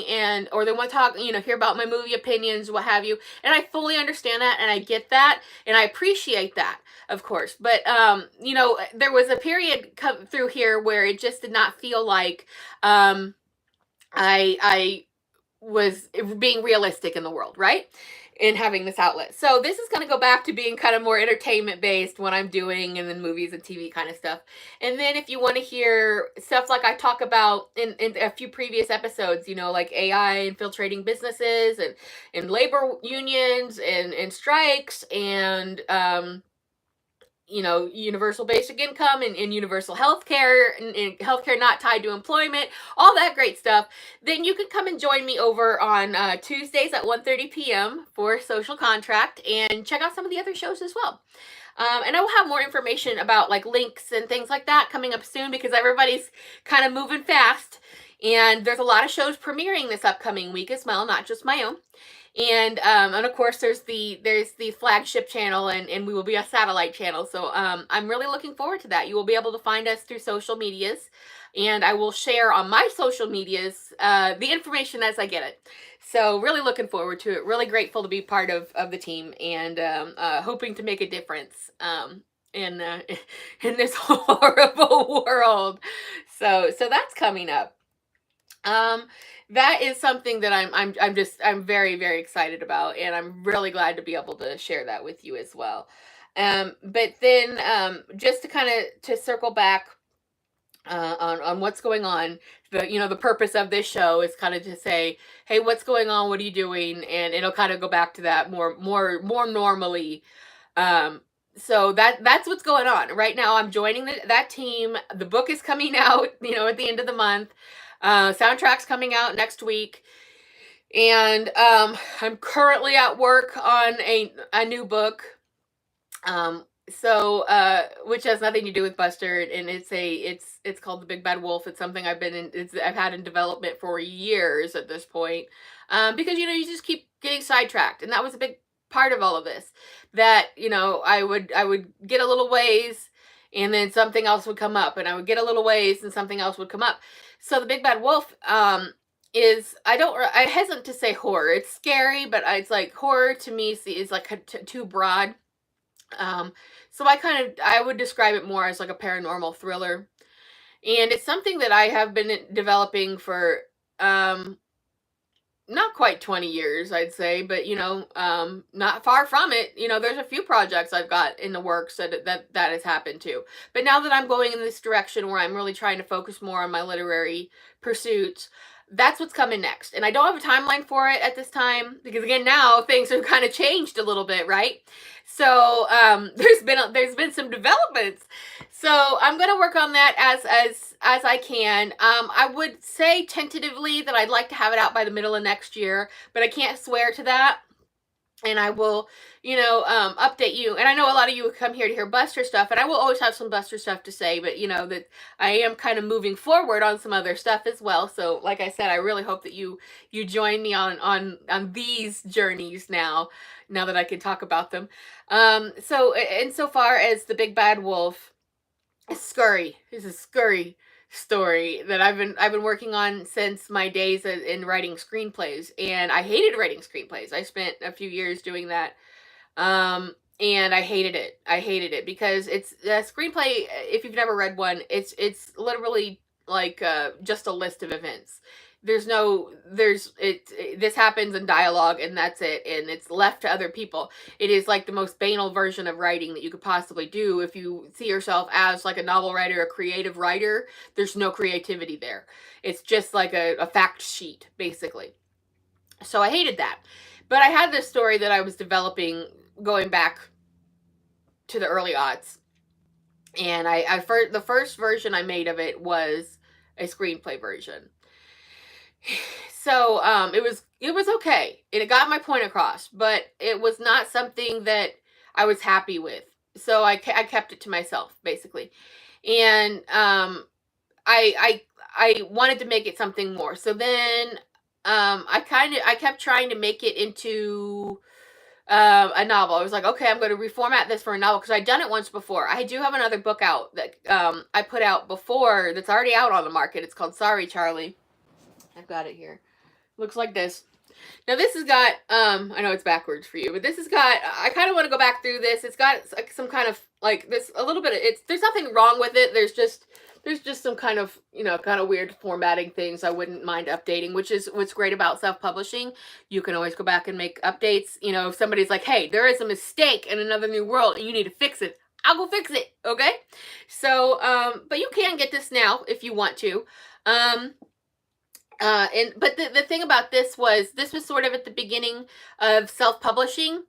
or they want to talk, hear about my movie opinions, what have you. And I fully understand that, and I get that, and I appreciate that, of course. But there was a period come through here where it just did not feel like I was being realistic in the world, right? In having this outlet. So this is going to go back to being kind of more entertainment based, what I'm doing, and then movies and TV kind of stuff. And then if you want to hear stuff like I talk about in a few previous episodes, like AI infiltrating businesses, and labor unions, and strikes, and universal basic income, and universal health care, and healthcare not tied to employment, all that great stuff, then you can come and join me over on Tuesdays at 1:30 p.m. for Social Contract, and check out some of the other shows as well. And I will have more information about like links and things like that coming up soon, because everybody's kind of moving fast, and there's a lot of shows premiering this upcoming week as well, not just my own. And of course there's the flagship channel, and we will be a satellite channel. So I'm really looking forward to that. You will be able to find us through social medias, and I will share on my social medias the information as I get it. So really looking forward to it. Really grateful to be part of the team, and hoping to make a difference in in this horrible world. So that's coming up. Um, that is something that I'm very, very excited about, and I'm really glad to be able to share that with you as well. But then just to kind of to circle back on what's going on, the purpose of this show is kind of to say, hey, what's going on? What are you doing? And it'll kind of go back to that more normally. Um, so that's what's going on right now. I'm joining that team. The book is coming out, at the end of the month. Soundtrack's coming out next week, and I'm currently at work on a new book. Which has nothing to do with Buster, and it's called The Big Bad Wolf. It's something I've had in development for years at this point, because you just keep getting sidetracked, and that was a big part of all of this. That I would get a little ways, and then something else would come up, and I would get a little ways, and something else would come up. So The Big Bad Wolf is, I hesitate to say horror. It's scary, but it's like horror to me is like too broad. Um, so I would describe it more as like a paranormal thriller. And it's something that I have been developing for um not quite 20 years, I'd say, but not far from it. There's a few projects I've got in the works that has happened too. But now that I'm going in this direction where I'm really trying to focus more on my literary pursuits, that's what's coming next. And I don't have a timeline for it at this time, because again, now things have kind of changed a little bit, right? So there's been some developments. So I'm gonna work on that as I can. I would say tentatively that I'd like to have it out by the middle of next year, but I can't swear to that. And I will, update you. And I know a lot of you come here to hear Buster stuff, and I will always have some Buster stuff to say, but that I am kind of moving forward on some other stuff as well. So like I said, I really hope that you join me on these journeys now that I can talk about them. So insofar as The Big Bad Wolf, it's a scurry story that I've been working on since my days in writing screenplays, and I hated writing screenplays. I spent a few years doing that, and I hated it. I hated it because it's a screenplay. If you've never read one, it's literally like just a list of events. This happens in dialogue, and that's it, and it's left to other people. It is like the most banal version of writing that you could possibly do. If you see yourself as like a novel writer, a creative writer, there's no creativity there. It's just like a fact sheet, basically. So I hated that. But I had this story that I was developing going back to the early aughts, and the first version I made of it was a screenplay version. So it was okay. It got my point across, but it was not something that I was happy with. So I kept it to myself, basically, and I wanted to make it something more. So then I kept trying to make it into a novel. I was like, okay, I'm going to reformat this for a novel, because I'd done it once before. I do have another book out that I put out before that's already out on the market. It's called Sorry, Charlie. I've got it here. Looks like this. Now this has got, I know it's backwards for you, but this has got, I kind of want to go back through this. It's got some kind of, like this, a little bit of, there's nothing wrong with it. There's just some kind of, kind of weird formatting things I wouldn't mind updating, which is what's great about self-publishing. You can always go back and make updates. If somebody's like, hey, there is a mistake in Another New World and you need to fix it, I'll go fix it, okay? So, but you can get this now if you want to. But the thing about this was sort of at the beginning of self-publishing.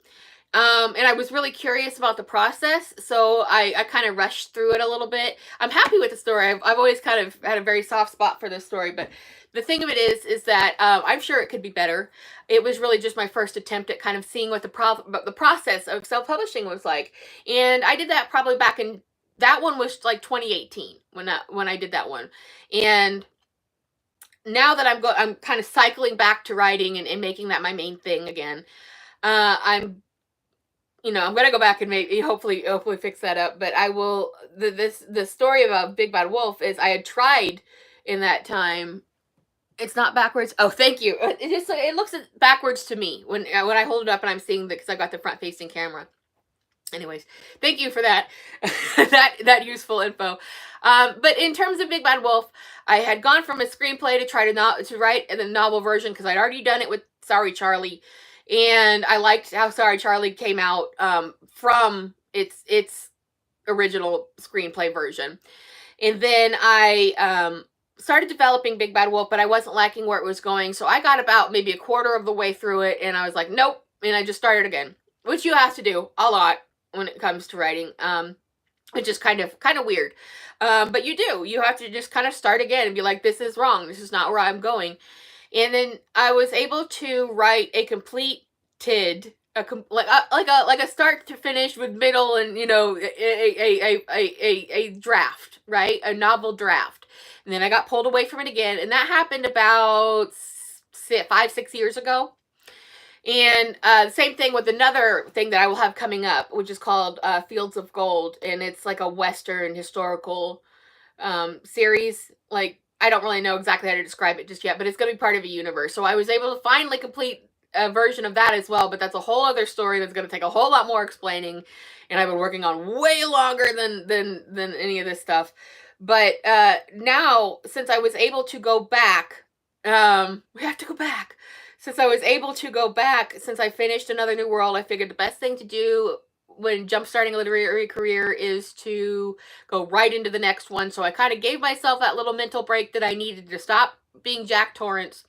And I was really curious about the process, so I kind of rushed through it a little bit. I'm happy with the story. I've always kind of had a very soft spot for this story, but the thing of it is that I'm sure it could be better. It was really just my first attempt at kind of seeing what the process of self-publishing was like. And I did that probably back in, that one was like 2018 when I did that one. And now that I'm kind of cycling back to writing and making that my main thing again. I'm I'm gonna go back and maybe hopefully fix that up. But I will. The story about Big Bad Wolf is I had tried in that time. It's not backwards. Oh, thank you. It looks backwards to me when I hold it up and I'm seeing because I got the front facing camera. Anyways, thank you for that that useful info. But in terms of Big Bad Wolf, I had gone from a screenplay to try to write the novel version because I'd already done it with Sorry Charlie, and I liked how Sorry Charlie came out from its original screenplay version. And then I started developing Big Bad Wolf, but I wasn't liking where it was going, so I got about maybe a quarter of the way through it, and I was like, nope, and I just started again, which you have to do a lot when it comes to writing, which is kind of weird. But you have to just kind of start again and be like, this is wrong. This is not where I'm going. And then I was able to write a completed, like a start to finish with middle and a draft, right? A novel draft. And then I got pulled away from it again, and that happened about 5-6 years ago. And same thing with another thing that I will have coming up, which is called Fields of Gold, and it's like a Western historical series. Like, I don't really know exactly how to describe it just yet, but it's going to be part of a universe. So I was able to finally complete a version of that as well, but that's a whole other story that's going to take a whole lot more explaining, and I've been working on way longer than any of this stuff. But now, since I was able to go back, we have to go back. Since I was able to go back, since I finished Another New World, I figured the best thing to do when jumpstarting a literary career is to go right into the next one. So I kind of gave myself that little mental break that I needed to stop being Jack Torrance.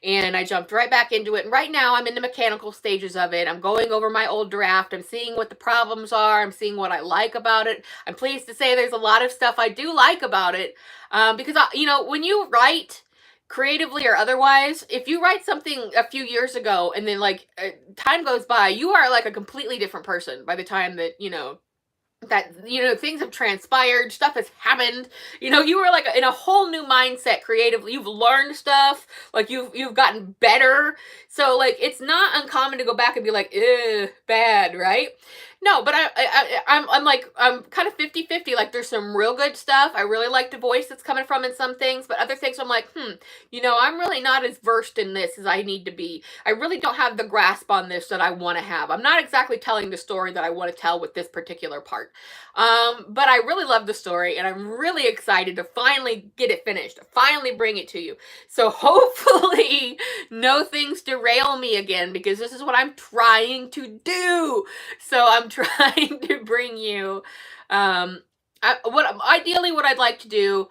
And I jumped right back into it. And right now I'm in the mechanical stages of it. I'm going over my old draft. I'm seeing what the problems are. I'm seeing what I like about it. I'm pleased to say there's a lot of stuff I do like about it. Because, when you write creatively or otherwise, if you write something a few years ago and then time goes by, you are like a completely different person by the time that things have transpired, stuff has happened, you were like in a whole new mindset creatively. You've learned stuff, like you've gotten better. So like, it's not uncommon to go back and be like, bad, right? No, but I'm kind of 50-50. Like, there's some real good stuff. I really like the voice that's coming from in some things, but other things I'm like, I'm really not as versed in this as I need to be. I really don't have the grasp on this that I want to have. I'm not exactly telling the story that I want to tell with this particular part. But I really love the story, and I'm really excited to finally get it finished, finally bring it to you. So hopefully no things derail me again, because this is what I'm trying to do. So I'm trying to bring you ideally what I'd like to do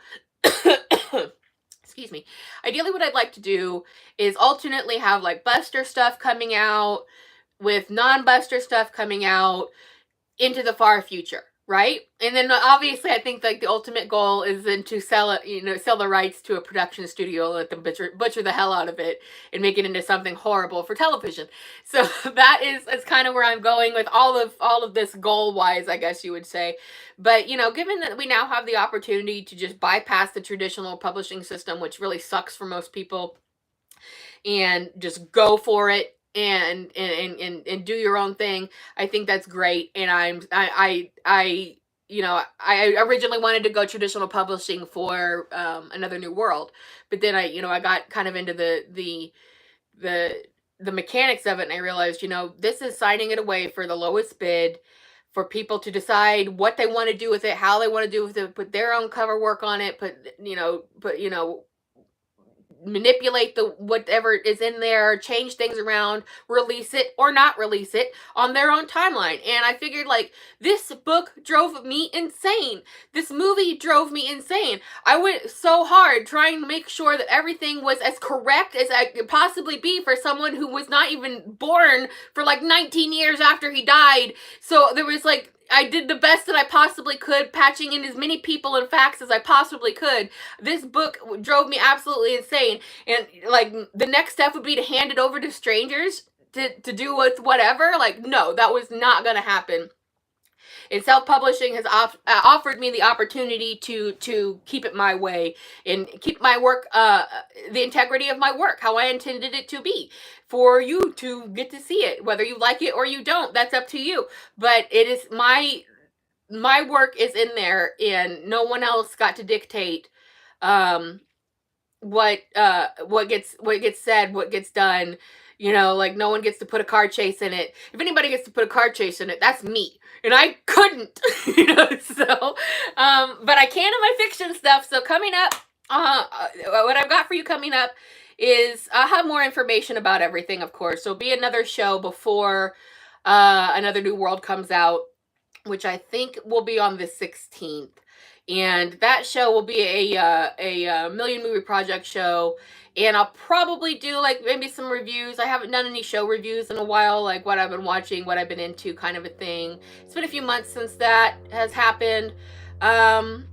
excuse me. Ideally what I'd like to do is alternately have like Buster stuff coming out with non-Buster stuff coming out into the far future, right? And then obviously I think like the ultimate goal is then to sell it, sell the rights to a production studio, let them butcher the hell out of it and make it into something horrible for television. So that is kind of where I'm going with all of this goal wise, I guess you would say. But given that we now have the opportunity to just bypass the traditional publishing system, which really sucks for most people, and just go for it and do your own thing, I think that's great. And I originally wanted to go traditional publishing for Another New World, but then I got kind of into the mechanics of it, and I realized, this is signing it away for the lowest bid, for people to decide what they want to do with it, how they want to do with it, put their own cover work on it, manipulate the whatever is in there, change things around, release it or not release it on their own timeline. And I figured, like, this book drove me insane. This movie drove me insane. I went so hard trying to make sure that everything was as correct as I could possibly be for someone who was not even born for like 19 years after he died. So there was like, I did the best that I possibly could, patching in as many people and facts as I possibly could. This book drove me absolutely insane. And, like, the next step would be to hand it over to strangers to do with whatever. Like, no, that was not going to happen. And self-publishing has offered me the opportunity to keep it my way and keep my work, the integrity of my work, how I intended it to be, for you to get to see it. Whether you like it or you don't, that's up to you. But it is my work is in there, and no one else got to dictate um what gets said, what gets done. Like, no one gets to put a car chase in it. If anybody gets to put a car chase in it, that's me, and I couldn't. So but I can in my fiction stuff. So coming up, what I've got for you coming up is I'll have more information about everything, of course. So be another show before Another New World comes out, which I think will be on the 16th. And that show will be a Million Movie Project show. And I'll probably do like maybe some reviews. I haven't done any show reviews in a while, like what I've been watching, what I've been into, kind of a thing. It's been a few months since that has happened. Or,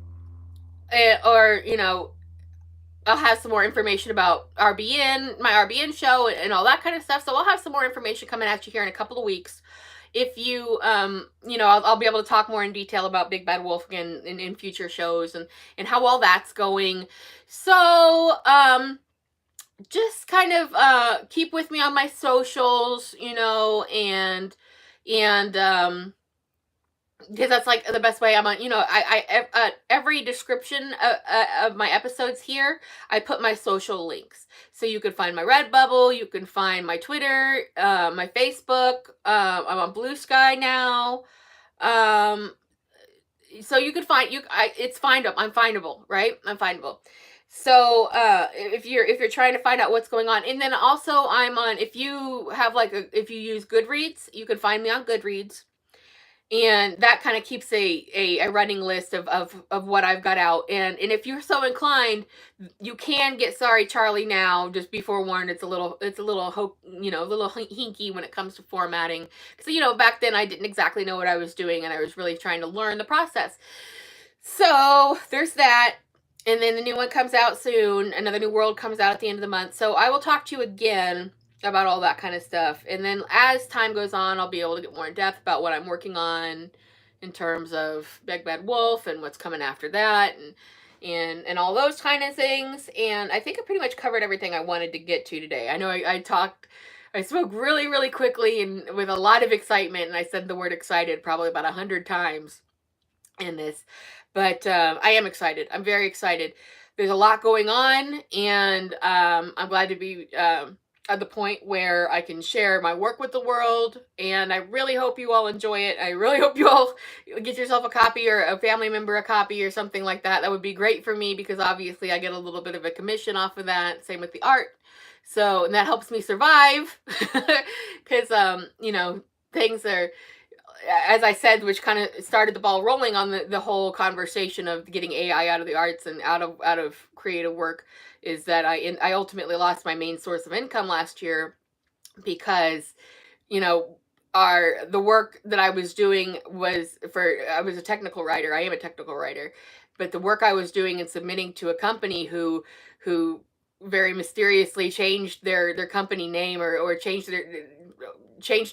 I'll have some more information about RBN, my RBN show, and all that kind of stuff. So I'll have some more information coming at you here in a couple of weeks. If you, I'll be able to talk more in detail about Big Bad Wolf again in future shows, and how all that's going. So, just kind of, keep with me on my socials, and, because that's like the best way. I'm on, every description of my episodes here, I put my social links. So you can find my Redbubble, you can find my Twitter, my Facebook. I'm on Blue Sky now. So you can find it's I'm findable, right? I'm findable. So if you're trying to find out what's going on, and then also I'm on, if you use Goodreads, you can find me on Goodreads. And that kind of keeps a running list of what I've got out. And if you're so inclined, you can get Sorry Charlie now. Just be forewarned, it's a little little hinky when it comes to formatting. Because, back then I didn't exactly know what I was doing, and I was really trying to learn the process. So there's that. And then the new one comes out soon. Another New World comes out at the end of the month. So I will talk to you again about all that kind of stuff. And then as time goes on, I'll be able to get more in depth about what I'm working on in terms of Big Bad Wolf and what's coming after that, and all those kind of things. And I think I pretty much covered everything I wanted to get to today. I know I spoke really, really quickly and with a lot of excitement, and I said the word excited probably about 100 times in this. But I am excited. I'm very excited. There's a lot going on, and I'm glad to be at the point where I can share my work with the world, and I really hope you all enjoy it. I really hope you all get yourself a copy, or a family member a copy, or something like that. That would be great for me, because obviously I get a little bit of a commission off of that. Same with the art. So, and that helps me survive, because, things are, as I said, which kind of started the ball rolling on the whole conversation of getting AI out of the arts and out of creative work, is that I ultimately lost my main source of income last year, because, the work that I was doing I was a technical writer. I am a technical writer, but the work I was doing and submitting to a company who very mysteriously changed their company name, or changed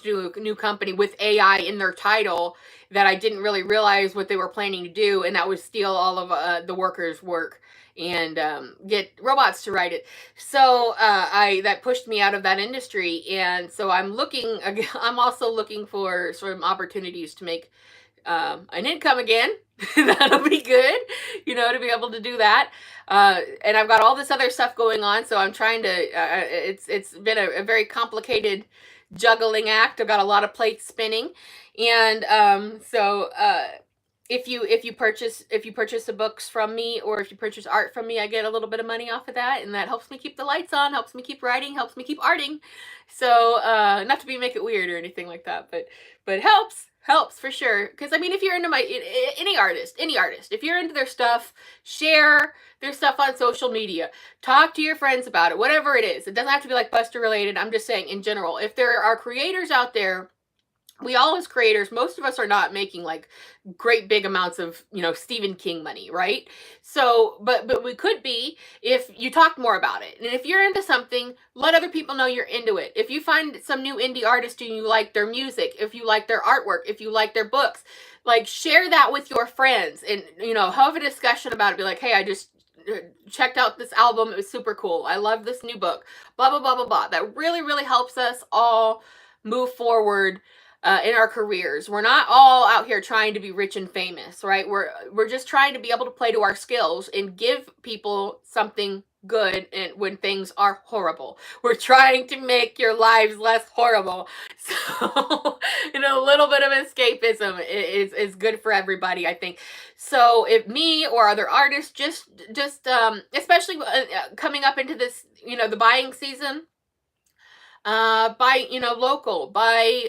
to a new company with AI in their title, that I didn't really realize what they were planning to do, and that was steal all of the workers' work and get robots to write it. So that pushed me out of that industry, and so I'm also looking for sort of opportunities to make an income again. That'll be good, to be able to do that. And I've got all this other stuff going on, so I'm trying to. It's been a very complicated juggling act. I've got a lot of plates spinning, and so if you purchase the books from me, or if you purchase art from me, I get a little bit of money off of that, and that helps me keep the lights on, helps me keep writing, helps me keep arting. So not to make it weird or anything like that, but helps for sure. Because if you're into any artist, if you're into their stuff, share their stuff on social media, talk to your friends about it, whatever it is. It doesn't have to be like Buster related. I'm just saying in general, if there are creators out there, we all as creators, most of us are not making like great big amounts of, Stephen King money, right? So, but we could be if you talk more about it. And if you're into something, let other people know you're into it. If you find some new indie artist and you like their music, if you like their artwork, if you like their books, like share that with your friends, and have a discussion about it. Be like, hey, I just checked out this album, it was super cool, I love this new book, blah blah blah blah blah. That really really helps us all move forward in our careers. We're not all out here trying to be rich and famous, right? We're just trying to be able to play to our skills and give people something good, and when things are horrible, we're trying to make your lives less horrible. So a little bit of escapism is good for everybody, I think. So if me or other artists just especially coming up into this, the buying season, buy local, buy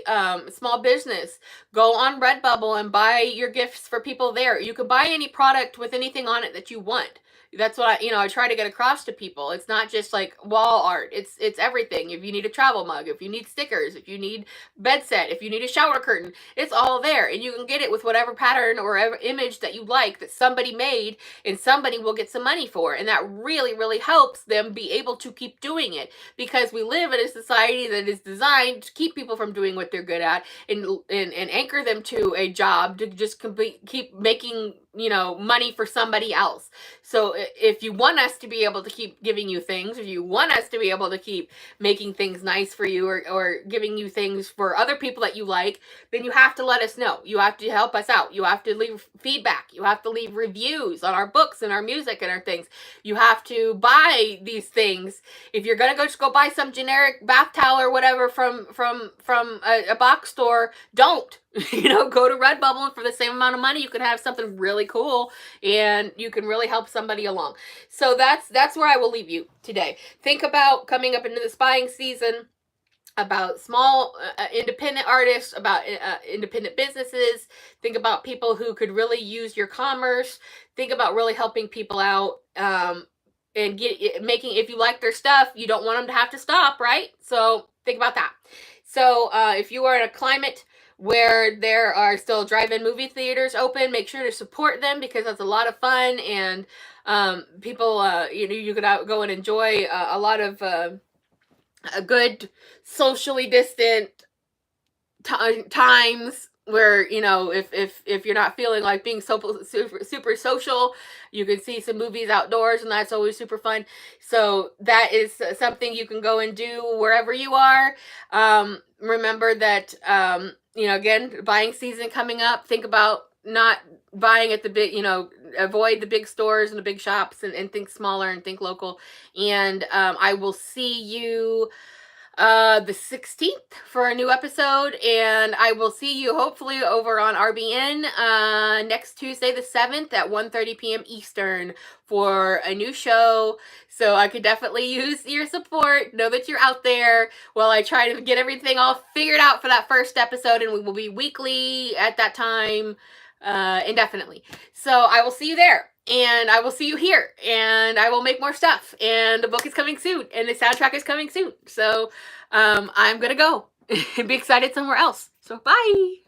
small business, go on Redbubble and buy your gifts for people there. You can buy any product with anything on it that you want. That's what I try to get across to people. It's not just like wall art. It's everything. If you need a travel mug, if you need stickers, if you need bed set, if you need a shower curtain, it's all there, and you can get it with whatever pattern or whatever image that you like that somebody made, and somebody will get some money for it. And that really really helps them be able to keep doing it, because we live in a society that is designed to keep people from doing what they're good at, and anchor them to a job to just keep making money for somebody else. So if you want us to be able to keep giving you things, if you want us to be able to keep making things nice for you, or giving you things for other people that you like, then you have to let us know. You have to help us out. You have to leave feedback. You have to leave reviews on our books and our music and our things. You have to buy these things. If you're gonna just go buy some generic bath towel or whatever from a box store, don't. Go to Redbubble, and for the same amount of money you can have something really cool, and you can really help somebody along. So that's where I will leave you today. Think about coming up into this buying season, about small independent artists, about independent businesses. Think about people who could really use your commerce. Think about really helping people out, and making, if you like their stuff, you don't want them to have to stop, right? So think about that. So if you are in a climate where there are still drive-in movie theaters open, make sure to support them, because that's a lot of fun, and people you could go and enjoy a lot of a good socially distant times, where if you're not feeling like being super social, you can see some movies outdoors, and that's always super fun. So that is something you can go and do wherever you are. Remember that again, buying season coming up. Think about not buying at the big, avoid the big stores and the big shops, and think smaller and think local. And I will see you the 16th for a new episode, and I will see you hopefully over on RBN next Tuesday the 7th at 1:30 p.m. Eastern for a new show. So I could definitely use your support. Know that you're out there while I try to get everything all figured out for that first episode, and we will be weekly at that time, indefinitely. So I will see you there. And I will see you here, and I will make more stuff, and the book is coming soon, and the soundtrack is coming soon. So I'm gonna go and be excited somewhere else. So bye.